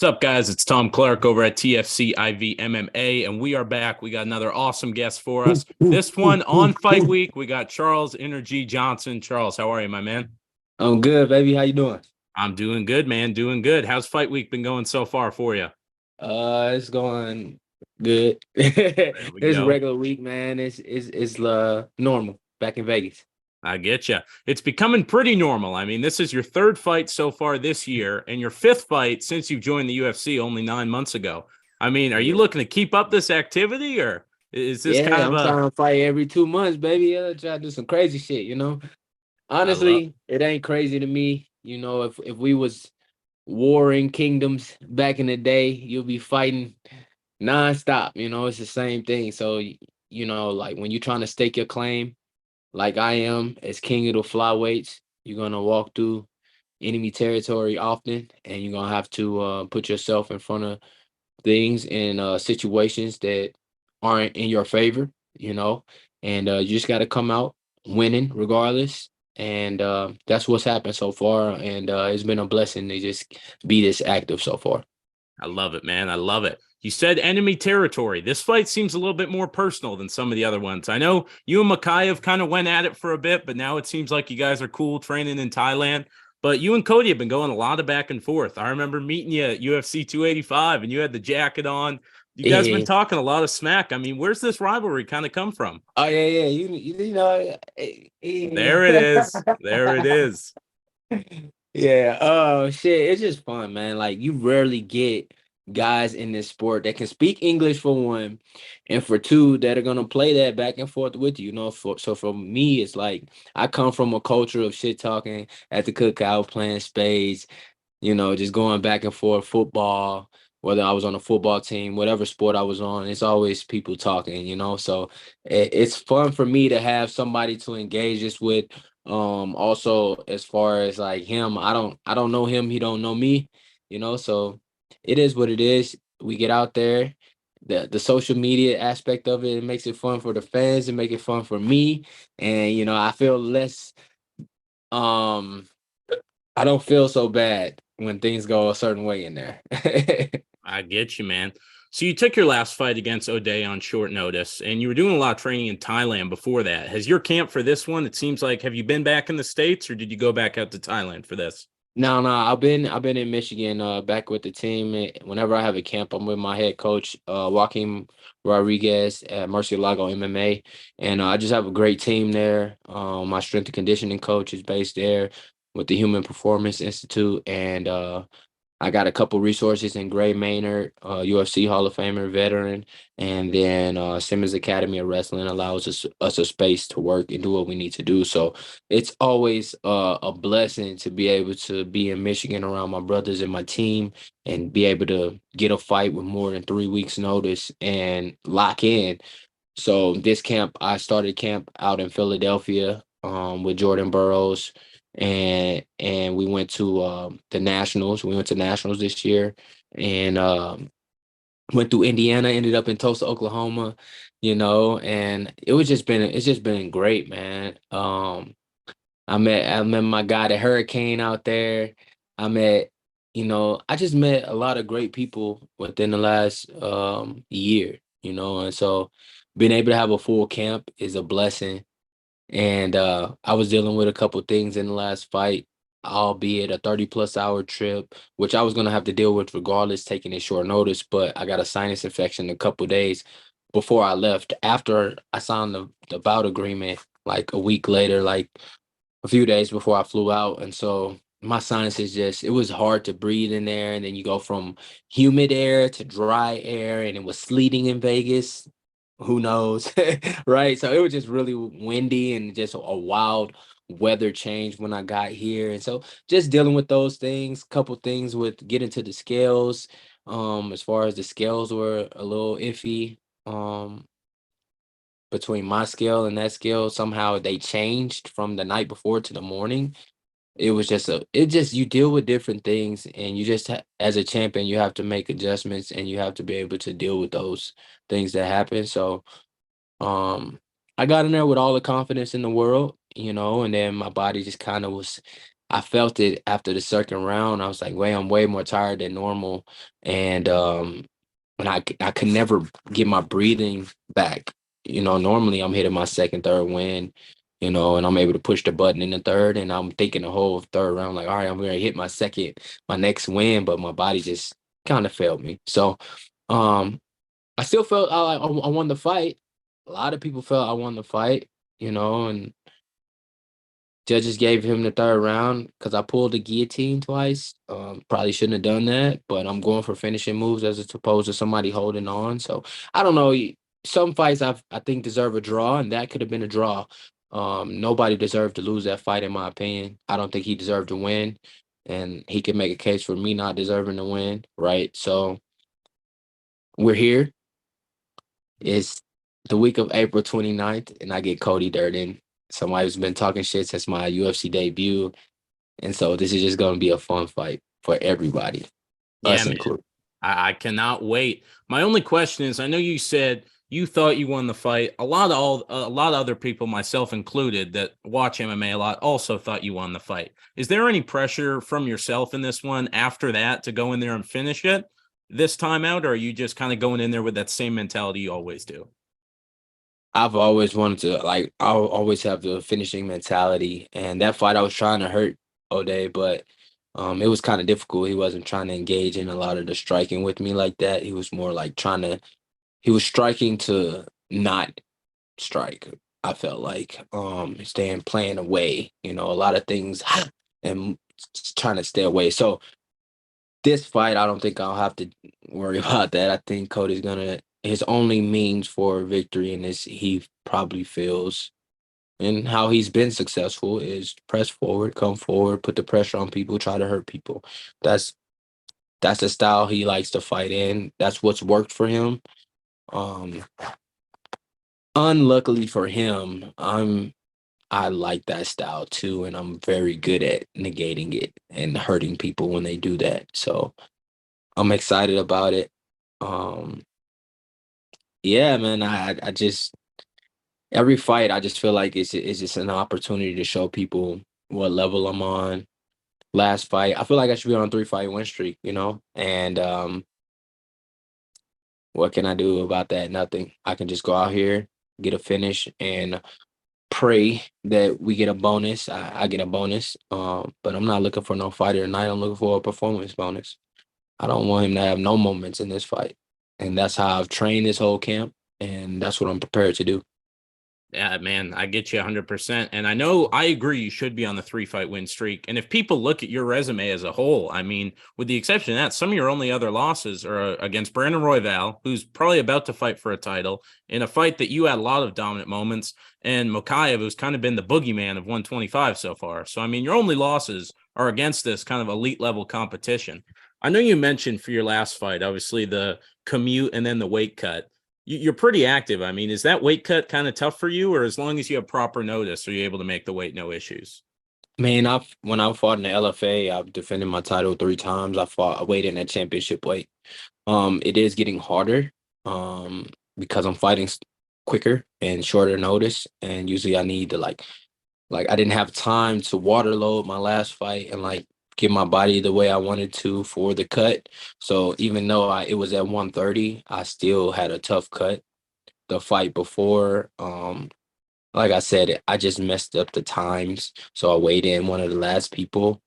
What's up, guys? It's Tom Clark over at TFC IV MMA, and we are back. We got another awesome guest for us. This one on Fight Week, we got Charles Energy Johnson. Charles, how are you, my man? I'm good, baby. How you doing? I'm doing good, man. Doing good. How's Fight Week been going so far for you? It's going good. There we It's a go. regular week, man. It's normal back in Vegas. I get you. It's becoming pretty normal. I mean, this is your third fight so far this year, and your fifth fight since you've joined the UFC only 9 months ago. I mean, are you Yeah, looking to keep up this activity, or is this kind yeah. of I'm a? trying to fight every 2 months, baby. Yeah, try to do some crazy shit. I love. Honestly, it ain't crazy to me. If we was warring kingdoms back in the day, you'll be fighting nonstop. It's the same thing. So, like when you're trying to stake your claim, like I am as king of the flyweights, you're gonna walk through enemy territory often, and you're gonna have to put yourself in front of things and situations that aren't in your favor, you know, and you just got to come out winning regardless. And that's what's happened so far, and it's been a blessing to just be this active so far. I love it, man. I love it. You said enemy territory. This fight seems a little bit more personal than some of the other ones. I know you and Makayev kind of went at it for a bit, but now it seems like you guys are cool training in Thailand. But you and Cody have been going a lot of back and forth. I remember meeting you at UFC 285 and you had the jacket on. You guys have been Yeah. talking a lot of smack. I mean, where's this rivalry kind of come from? Oh yeah, yeah. There it is. There it is. Yeah. Oh shit. It's just fun, man. Like you rarely get guys in this sport that can speak English for one, and for two that are gonna play that back and forth with you. So for me, it's like I come from a culture of shit talking at the cookout, playing spades. Just going back and forth, football. Whether I was on a football team, whatever sport I was on, it's always people talking. So it's fun for me to have somebody to engage this with. Also as far as like him, I don't know him, he don't know me. So it is what it is. We get out there. The social media aspect of it, it makes it fun for the fans, and make it fun for me. And I feel less um I don't feel so bad when things go a certain way in there. I get you, man. So you took your last fight against O'Day on short notice, and you were doing a lot of training in Thailand before that. Has your camp for this one? It seems like have you been back in the States, or did you go back out to Thailand for this? No, no, I've been in Michigan, back with the team. Whenever I have a camp, I'm with my head coach, Joaquin Rodriguez at Murcielago MMA, and I just have a great team there. My strength and conditioning coach is based there with the Human Performance Institute, and I got a couple resources in Gray Maynard, UFC Hall of Famer, veteran, and then Simmons Academy of Wrestling allows us a space to work and do what we need to do. So it's always a blessing to be able to be in Michigan around my brothers and my team, and be able to get a fight with more than 3 weeks notice and lock in. So this camp, I started camp out in Philadelphia, with Jordan Burroughs, and we went to the Nationals. We went to Nationals this year, and went through Indiana, ended up in Tulsa, Oklahoma. And it's just been great, man. I met my guy, the Hurricane, out there. I met, I just met a lot of great people within the last year. And so being able to have a full camp is a blessing. And I was dealing with a couple things in the last fight, albeit a 30-plus hour trip, which I was gonna have to deal with regardless, taking it short notice. But I got a sinus infection a couple days before I left. After I signed the bout agreement, like a week later, like a few days before I flew out. And so my sinuses just, it was hard to breathe in there. And then you go from humid air to dry air, and it was sleeting in Vegas. Who knows? Right. So it was just really windy and just a wild weather change when I got here. And so just dealing with those things, couple things with getting to the scales. As far as the scales were a little iffy. Um, between my scale and that scale, somehow they changed from the night before to the morning. You deal with different things, and as a champion, you have to make adjustments, and you have to be able to deal with those things that happen. So, um, I got in there with all the confidence in the world, and then my body just kind of was I felt it after the second round. I was like, "Wait, I'm way more tired than normal," and when I could never get my breathing back. Normally I'm hitting my second, third win, and I'm able to push the button in the third, and I'm thinking the whole third round, like, all right, I'm gonna hit my next win, but my body just kind of failed me. So, um, I still felt I won the fight. A lot of people felt I won the fight, and judges gave him the third round because I pulled the guillotine twice. Probably shouldn't have done that, but I'm going for finishing moves as opposed to somebody holding on. So I don't know. Some fights I think deserve a draw, and that could have been a draw. Nobody deserved to lose that fight, in my opinion. I don't think he deserved to win, and he could make a case for me not deserving to win, right? So we're here. It's the week of April 29th, and I get Cody Durden, somebody who's been talking shit since my UFC debut. And so this is just going to be a fun fight for everybody, Yeah, us man. included. I cannot wait. My only question is, I know you said you thought you won the fight. A lot of other people, myself included, that watch MMA a lot, also thought you won the fight. Is there any pressure from yourself in this one after that to go in there and finish it this time out, or are you just kind of going in there with that same mentality you always do? I've always wanted to, like, I'll always have the finishing mentality. And that fight, I was trying to hurt O'Day, but it was kind of difficult. He wasn't trying to engage in a lot of the striking with me like that. He was more like he was striking to not strike. I felt like staying playing away, a lot of things and trying to stay away. So this fight, I don't think I'll have to worry about that. I think Cody's gonna his only means for victory in this he probably feels and how he's been successful is press forward, come forward, put the pressure on people, try to hurt people. That's that's the style he likes to fight in. That's what's worked for him. Um Unluckily for him, I like that style too, and I'm very good at negating it and hurting people when they do that. So I'm excited about it. Um, yeah, man, I just every fight I just feel like it's just an opportunity to show people what level I'm on. Last fight, I feel like I should be on a 3-fight win streak, and what can I do about that? Nothing. I can just go out here, get a finish, and pray that we get a bonus. I get a bonus. But I'm not looking for no fighter tonight. I'm looking for a performance bonus. I don't want him to have no moments in this fight. And that's how I've trained this whole camp. And that's what I'm prepared to do. Yeah, man, I get you 100%. And I know I agree you should be on the 3-fight win streak. And if people look at your resume as a whole, I mean, with the exception of that, some of your only other losses are against Brandon Royval, who's probably about to fight for a title, in a fight that you had a lot of dominant moments, and Mokaev, who's kind of been the boogeyman of 125 so far. So, I mean, your only losses are against this kind of elite level competition. I know you mentioned for your last fight, obviously the commute and then the weight cut. You're pretty active. I mean, is that weight cut kind of tough for you, or as long as you have proper notice, are you able to make the weight no issues? Man, when I fought in the LFA, I've defended my title 3 times. I weighed in at championship weight. It is getting harder because I'm fighting quicker and shorter notice. And usually I need to like I didn't have time to water load my last fight and like get my body the way I wanted to for the cut. So even though it was at 130, I still had a tough cut the fight before. Like I said, I just messed up the times. So I weighed in one of the last people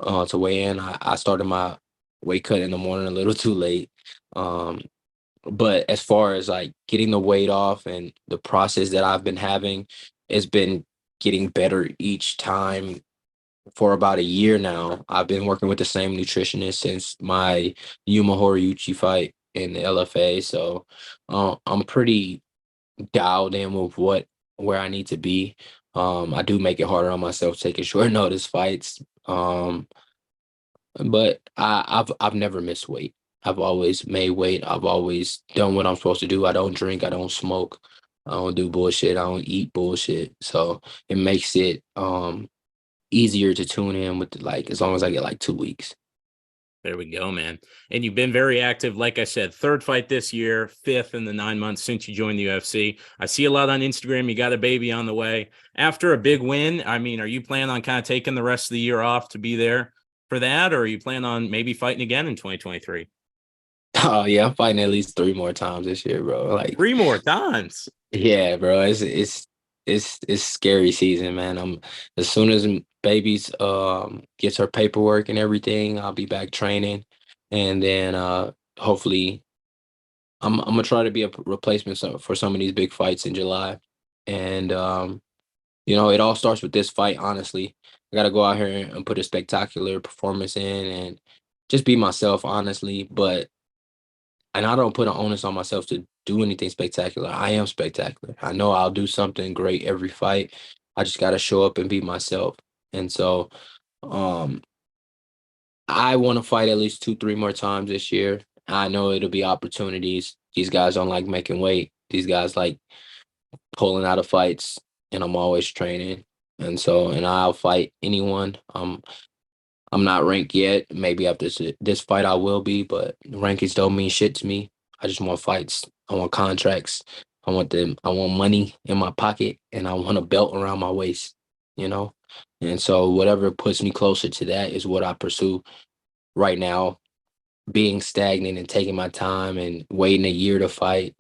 to weigh in. I started my weight cut in the morning a little too late. Um, but as far as like getting the weight off and the process that I've been having, it's been getting better each time for about a year now. I've been working with the same nutritionist since my Yuma Horiguchi fight in the LFA. So I'm pretty dialed in with where I need to be. I do make it harder on myself taking short notice fights. But I've never missed weight. I've always made weight. I've always done what I'm supposed to do. I don't drink. I don't smoke. I don't do bullshit. I don't eat bullshit. So it makes it easier to tune in with like as long as I get like 2 weeks. There we go, man. And you've been very active. Like I said, third fight this year, fifth in the 9 months since you joined the UFC. I see a lot on Instagram. You got a baby on the way. After a big win, I mean, are you planning on kind of taking the rest of the year off to be there for that? Or are you planning on maybe fighting again in 2023? Oh yeah, I'm fighting at least 3 more times this year, bro. Like, 3 more times. yeah, bro. It's scary season, man. As soon as baby's gets her paperwork and everything, I'll be back training, and then hopefully I'm gonna try to be a replacement for some of these big fights in July, and it all starts with this fight. Honestly, I got to go out here and put a spectacular performance in, and just be myself, honestly. And I don't put an onus on myself to do anything spectacular. I am spectacular. I know I'll do something great every fight. I just got to show up and be myself. And so, um, I want to fight at least 2, 3 more times this year. I know it'll be opportunities. These guys don't like making weight. These guys like pulling out of fights, and I'm always training. And I'll fight anyone. I'm not ranked yet. Maybe after this fight I will be, but rankings don't mean shit to me. I just want fights. I want contracts. I want them. I want money in my pocket, and I want a belt around my waist. You know, and so whatever puts me closer to that is what I pursue right now. Being stagnant and taking my time and waiting a year to fight.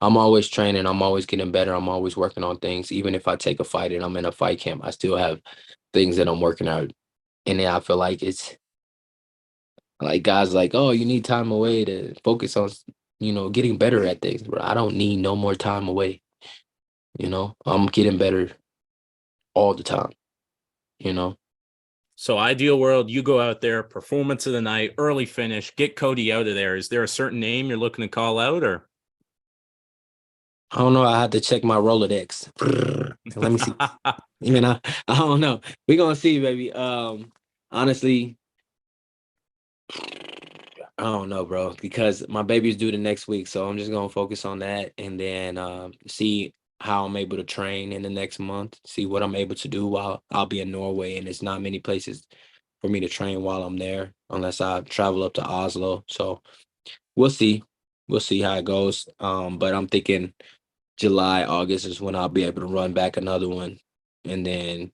I'm always training. I'm always getting better. I'm always working on things. Even if I take a fight and I'm in a fight camp, I still have things that I'm working out. And then I feel like it's like guys like, oh, you need time away to focus on, getting better at things. Bro, I don't need no more time away. I'm getting better all the time, you know. So ideal world, you go out there, performance of the night, early finish, get Cody out of there. Is there a certain name you're looking to call out, or? I don't know. I had to check my Rolodex. Let me see. I don't know. We're gonna see, baby. Honestly, I don't know, bro, because my baby's due the next week, so I'm just gonna focus on that, and then see how I'm able to train in the next month. See what I'm able to do while I'll be in Norway, and there's not many places for me to train while I'm there, unless I travel up to Oslo. So we'll see. We'll see how it goes. But I'm thinking July, August is when I'll be able to run back another one, and then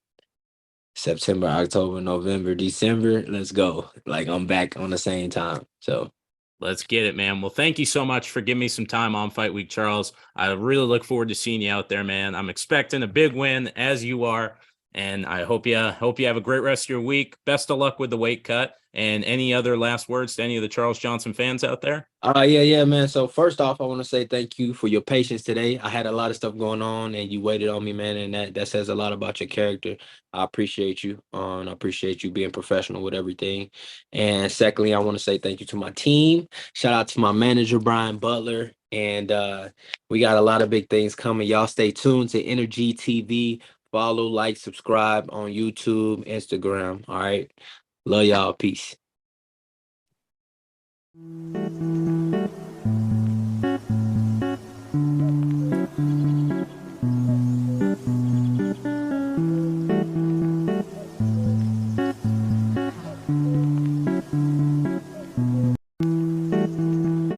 September, October, November, December, let's go. Like, I'm back on the same time. So Let's get it, man. Well, thank you so much for giving me some time on Fight Week, Charles. I really look forward to seeing you out there, man. I'm expecting a big win, as you are, and I hope you have a great rest of your week. Best of luck with the weight cut. And any other last words to any of the Charles Johnson fans out there? yeah, man. So first off, I want to say thank you for your patience today. I had a lot of stuff going on, and you waited on me, man, and that says a lot about your character. I appreciate you. I appreciate you being professional with everything. And secondly, I want to say thank you to my team. Shout out to my manager, Brian Butler. And we got a lot of big things coming. Y'all stay tuned to Energy TV. Follow, like, subscribe on YouTube, Instagram. All right. Love y'all. Peace.